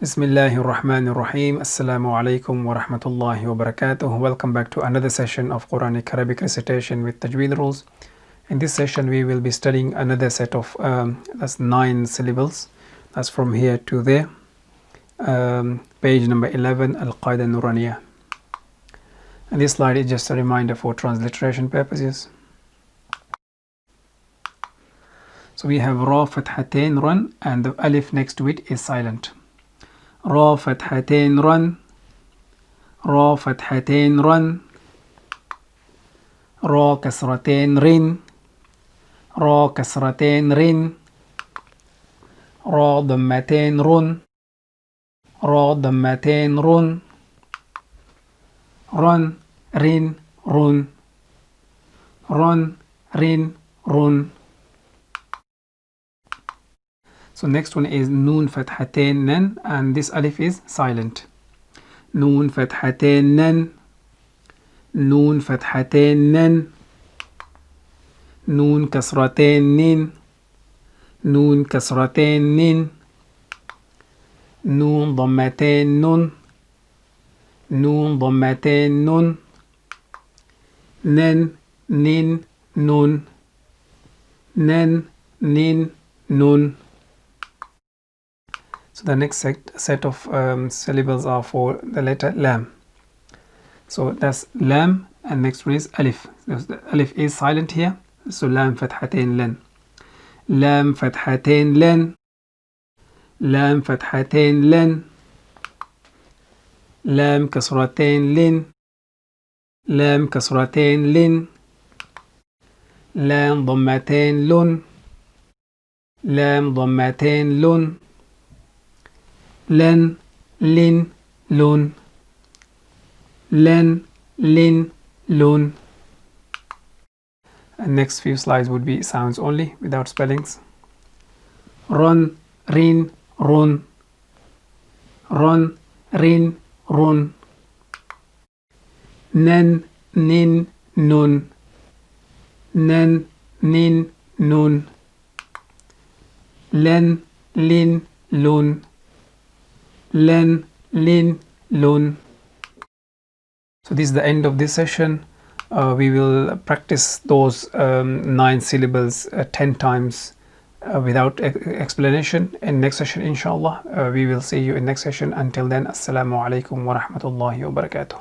Bismillahir Rahmanir Rahim. Assalamu alaikum wa rahmatullahi wa barakatuh. Welcome back to another session of Qur'anic Arabic Recitation with Tajweed Rules. In this session, we will be studying another set of that's 9 syllables. That's from here to there. Page number 11, Al-Qaida Nuraniyah. And this slide is just a reminder for transliteration purposes. So we have Ra Fathatain Run, and the alif next to it is silent. Ra Fathatain Run, Ra Fathatain Run, Ra Kasratain Rin, Ra Kasratain Rin, Ra Dammatain Run, Ra Dammatain Run, Run, Rin, Run, Run, Rin, Run. So next one is Noon Fathatain Nan, and this alif is silent. Noon Fathatain Nan, Noon Fathatain Nan, Noon Kasratain Nin, Noon Kasratain Nin, Noon Dammatain Nun, Noon Dammatain Nun, Nen, Nin, Nun, Nen, Nin, Nun. So the next set of syllables are for the letter Lam. So that's Lam, and next one is Alif. The Alif is silent here. So Lam Fathatain Len, Lam Fathatain Len, Lam Fathatain Len, Lam Kasratain Lin, Lam Kasratain Lin, Lam Dammatain Lun, Lam Dammatain Lun, Len, Lin, Lun, Len, Lin, Lun. And next few slides would be sounds only without spellings. Run, Rin, Run, Run, Rin, Run, Nen, Nin, Nun, Nen, Nin, Nun, Len, Lin, Lun, Len, Lin, Lun. So this is the end of this session. We will practice those 9 syllables 10 times without explanation in next session, inshallah. We will see you in next session. Until then, assalamu alaikum wa rahmatullahi wa barakatuh.